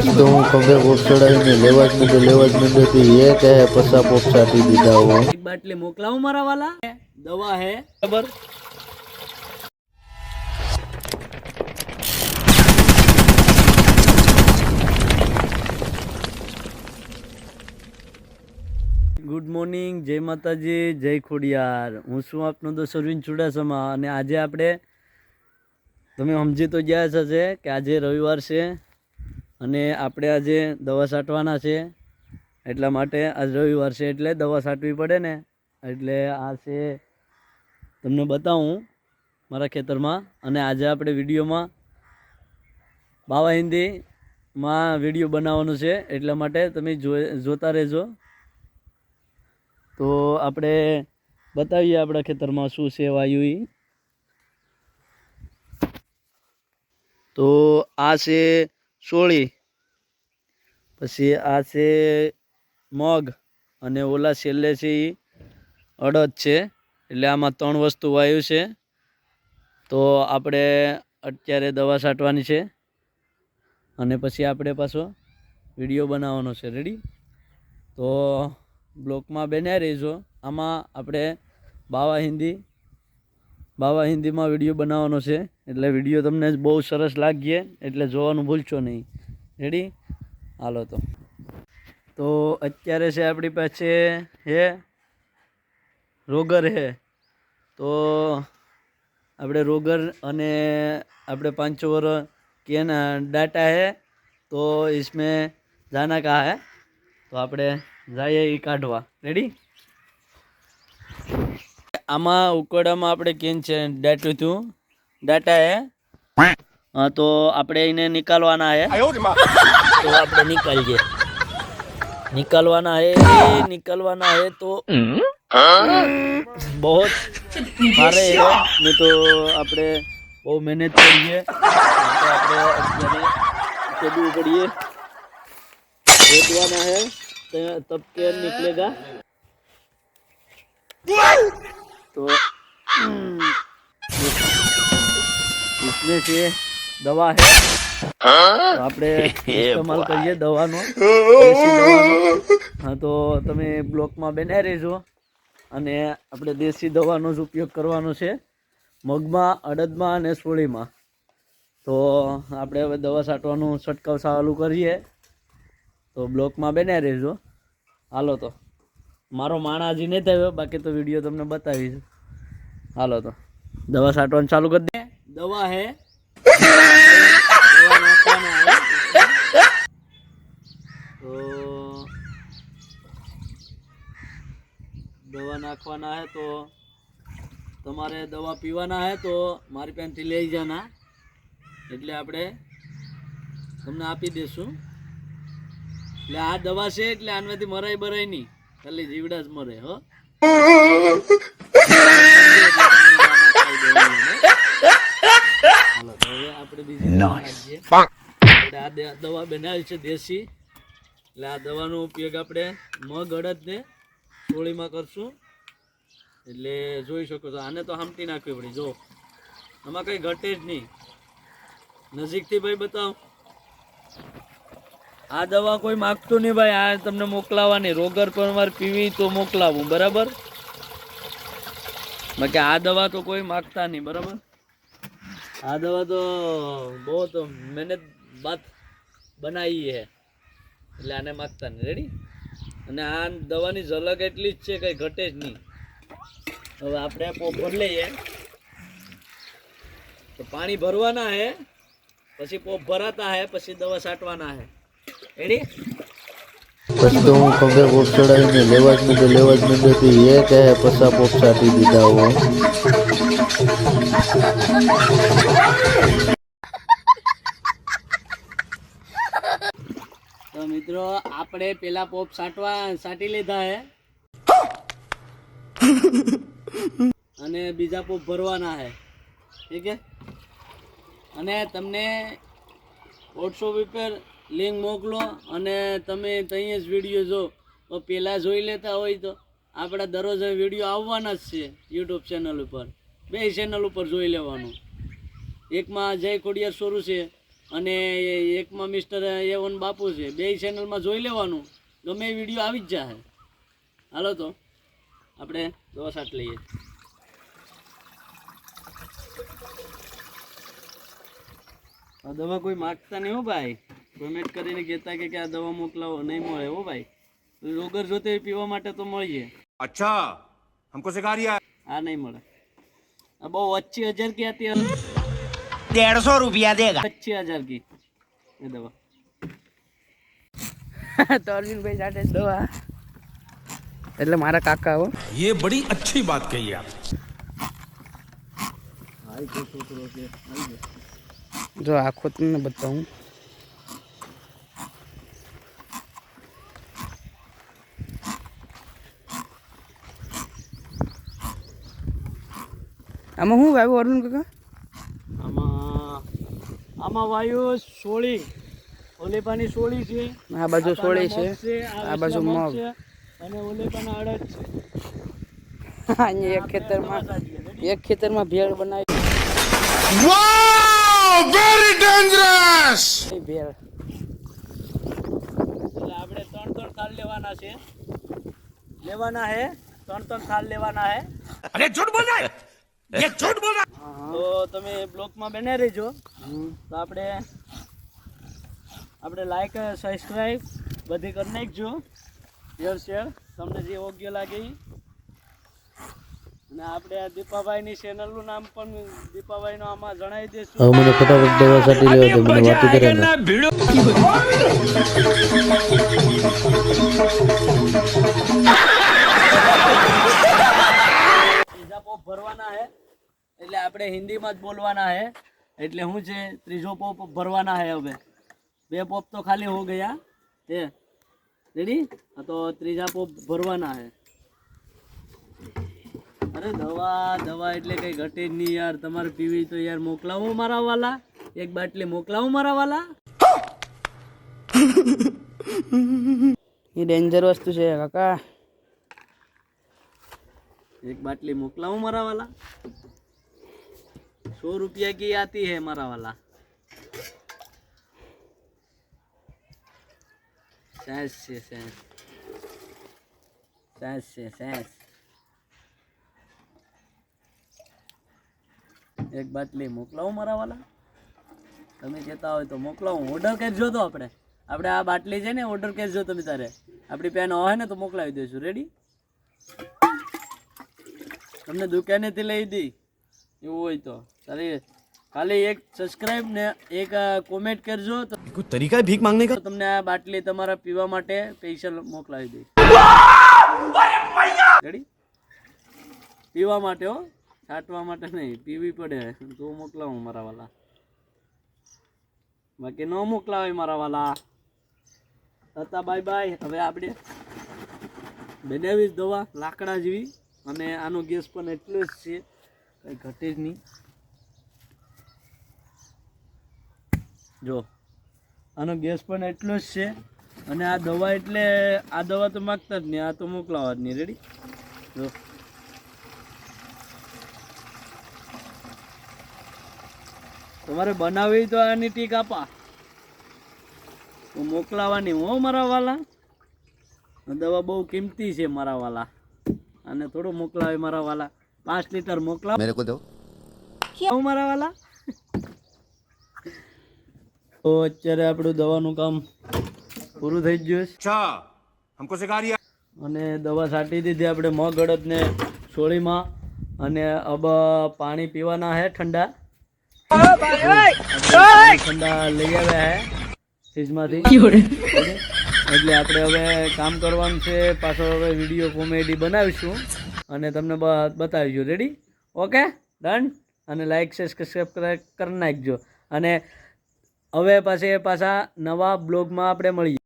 तो हूँ खंभे पोप चढ़ाવીને લેવા જ મંડ્યો એ કહે પસા પોપ છાટી દીધા હો। एक बाटली मोकलाऊं मारा वाला दवा है बराबर। गुड मॉर्निंग, जय माताजी, जय खोडियार। हूँ शू आपनो दोस्त अरविंद चुडासमा અને આજે આપણે તમે સમજી તો ગયા હશે કે આજે રવિવાર છે અને આપણે આજે દવા છાંટવાના છે। એટલા માટે આજ રવિવાર છે એટલે દવા છાંટવી પડે ને, એટલે આ છે તમને બતાવું મારા ખેતરમાં। અને આજે આપણે વિડીયોમાં બાવા હિન્દીમાં વિડીયો બનાવવાનો છે, એટલા માટે તમે જોતા રહેજો। તો આપણે બતાવીએ આપણા ખેતરમાં શું છે વાયુ ઈ। તો આ છે સોળી, પછી આ છે મગ અને ઓલા છેલ્લે છે એ અડદ છે। એટલે આમાં 3 વસ્તુ વાયુ છે। તો આપણે અત્યારે દવા છાંટવાની છે અને પછી આપણે પાછો વિડીયો બનાવવાનો છે। રેડી? તો બ્લોકમાં બન્યા રહીજો। આમાં આપણે બાવા હિન્દીમાં વિડીયો બનાવવાનો છે, એટલે વિડીયો તમને બહુ સરસ લાગીએ એટલે જોવાનું ભૂલશો નહીં। રેડી? હાલો તો અત્યારે છે આપણી પાસે હે રોગર હે। તો આપણે रोगर અને આપણે 500 वर કેન डाटा है, तो इसमें जाना कहाँ है, तो આપણે जाइए એ કાઢવા। રેડી? આમાં ઉકળામાં આપણે કેન છે डाटा है, हाँ तो આપણે એને निकालवाना है। तो આપણે निकालवाना है तो बहुत सारे है, नहीं तो આપણે બહુ મહેનત કરીએ तो આપણે અત્યારે ખેડવું પડીએ, खोदवाना है तब केन निकलेगा। तो इसमें से दवा है, तो આપણે इस्तेमाल કરીએ દવાનો। हाँ तो તમે બ્લોકમાં બન્યા રહેજો અને આપણે દેશી દવાનો જ ઉપયોગ કરવાનો છે મગમાં, અડદમાં અને સોળીમાં। તો આપણે હવે દવા છાંટવાનું છંટકાવ ચાલુ કરીએ, તો બ્લોકમાં બન્યા રહેજો। હાલો તો મારો માણા હજી નહીં થયો, બાકી તો વિડીયો તમને બતાવીશ। હાલો તો દવા છાંટવાનું ચાલુ કરી દે। દવા હે દવા નાખવાના હે, તો દવા નાખવાના है। तो તમારે દવા પીવાના है तो મારી પાસેથી લઈ જાના, એટલે આપણે તમને આપી દેશું। એટલે આ દવા છે એટલે આનાથી મરાય બરાય નહીં, ખાલી જીવડા જ મરે હો। હાલો તો હવે આપણે બીજી આપણે આ દવા બનાવી છે દેશી, એટલે આ દવાનો ઉપયોગ આપણે મગ, અડદ ને સોળીમાં કરશું। એટલે જોઈ શકો છો, આને તો હામટી નાખવી પડી। જો આમાં કંઈ ઘટે જ નહીં। નજીકથી ભાઈ બતાવો। આ દવા કોઈ માગતું નહીં ભાઈ, આ તમને મોકલાવાની। રોગર પણ મારે પીવી તો મોકલાવું, બરાબર? બાકી આ દવા તો કોઈ માગતા નહીં, બરાબર? આ દવા તો બહુ તો મહેનત બાદ બનાવી है, એટલે આને માગતા નહીં। રેડી? અને આ દવાની ઝલક એટલી જ છે, કંઈ ઘટે જ નહીં। હવે આપણે પોપ ભરી લઈએ, તો પાણી ભરવાના है, પછી પોપ ભરાતા है, પછી દવા છાંટવાના है। રેડી? પછી તો હું ખંભે પોપ ચડાવીને લેવા જ મંડ્યો એ કહે પસા પોપ છાટી દીધા હો। તો મિત્રો આપણે પેલા પોપ છાંટી લીધા है અને બીજા પોપ ભરવાના है। ઠીક है? અને તમને WhatsApp ઉપર લિંક મોકલો અને તમે ત્યાં જ વિડીયો જો, તો પહેલાં જોઈ લેતા હોય તો આપણા દરરોજ વિડીયો આવવાના જ છે યુટ્યુબ ચેનલ ઉપર, બે ચેનલ ઉપર જોઈ લેવાનું। એકમાં જય ખોડિયાર શરૂ છે અને એકમાં મિસ્ટર A1 બાપુ છે. બે ચેનલમાં જોઈ લેવાનું, ગમે એ વિડીયો આવી જ જાય. હાલો તો આપણે દવા છાંટ લઈએ. આ દવા કોઈ માગતા નહીં હો ભાઈ. પેમેન્ટ કરીને કહેતા કે આ દવા મોકલાવો, નહીં મળે હો ભાઈ. રોગર જોતે પીવા માટે તો મળીએ. अच्छा हमको सिखा रिया है. આ નહીં મળે. આ બહુ 25,000 की आती है. 150 रुपया देगा. 25,000 की ये दवा. તો અરવિંદભાઈ સાથે દવા એટલે મારા કાકા હો. ये बड़ी अच्छी बात कही आप. જો આખો તમને બતાવું. આમાં શું વાવ્યું અરુણ કાકા? આમાં વાયુ સોળી, ઓલેપાની સોળી છે, આ બાજુ સોળી છે, આ બાજુ મગ છે અને ઓલેપાના અડદ છે. અહીંયા એક ખેતરમાં ભેળ બનાવી. Wow, very dangerous. ભેળ એટલે આપણે 3 થાળ લેવાના છે. ત્રણ થાળ લેવાના હે. अरे झूठ बोल रहा है, ये झूठ बोल रहा है. તો તમે બ્લોકમાં બને રહેજો. તો આપણે લાઈક સબસ્ક્રાઈબ બધી કરી નાખજો, શેર તમને જે યોગ્ય લાગે ઈ. અને આપણે આ દીપાભાઈની ચેનલનું નામ પણ દીપાભાઈનું આમાં જણાવી દઈશું. હવે મને ફટાફટ દવા છાંટી લેવા દે, મને વાતું કરે ને. ત્રીજા પોપ ભરવાના હે એટલે આપણે હિન્દીમાં જ બોલવાના હે. એટલે શું છે, ત્રીજો પોપ ભરવાના હે. હવે 2 પોપ તો ખાલી હો ગયા તે રેડી. તો ત્રીજા પોપ ભરવાના હે. અરે દવા એટલે કઈ ઘટે જ નહીં યાર. તમારે પીવી તો યાર મોકલાવો મારા વાલા, એક બાટલી મોકલાવો મારા વાલા. એ ડેન્જર વસ્તુ છે કાકા. एक बाटली मोकलाऊं मारा वाला. 100 रुपया की आती है मारा वाला. सैस एक बाटली मोकलाऊं मारा वाला. તમે કહેતા હોય તો મોકલાવું. ઓર્ડર કરજો. તો આપણે આ બાટલી છે ને, ઓર્ડર કરજો તમે. તારે આપણી પેન હોય ને તો મોકલાવી દઈશું. રેડી? તમને દુકાનેથી લઈ દી એવું હોય તો તારે ખાલી એક સબસ્ક્રાઇબ ને એક કોમેન્ટ કરજો તો कोई तरीका है भीख मांगने का? તમને આ બાટલી તમારા પીવા માટે સ્પેશિયલ મોકલાવી દઈશ. રેડી? પીવા માટે હો, છાંટવા માટે નહીં. પીવી પડે તો મોકલાવું મારા વાલા, બાકી ન મોકલાવે મારા વાલા. તતા બાય બાય. હવે આપણે બનાવી દવા લાકડા જેવી. અને આનો ગેસ પણ એટલો જ છે, કંઈ ઘટે જ નહીં. જો આનો ગેસ પણ એટલો જ છે. અને આ દવા એટલે આ દવા તો માગતા જ નહીં, આ તો મોકલાવા જ નહીં. રેડી? જો તમારે બનાવી તો આની ટીક આપા તો મોકલાવાની હો મારા વાલા. દવા બહુ કિંમતી છે મારા વાલા, અને થોડું મોકલાવે મારા વાલા. 5 લીટર મોકલાવ મેરે કો દો મારા વાલા. તો અત્યારે આપણું દવાનું કામ પૂરું થઈ ગયું છે. अच्छा हमको सिखा रिया. અને દવા છાંટી દીધી આપણે મગ અડદને સોળીમાં. અને अब પાણી પીવાના હે ઠંડા. ઠંડા લઈ આવ્યા હે ફ્રીજમાંથી. એટલે આપણે હવે કામ કરવાનું છે. પાછો હવે વિડીયો કોમેડી બનાવીશું અને તમને બતાવીશું. રેડી? Okay, done. અને લાઈક સબસ્ક્રાઈબ કરી નાખજો. અને હવે પાછા નવા બ્લોગમાં આપણે મળીએ.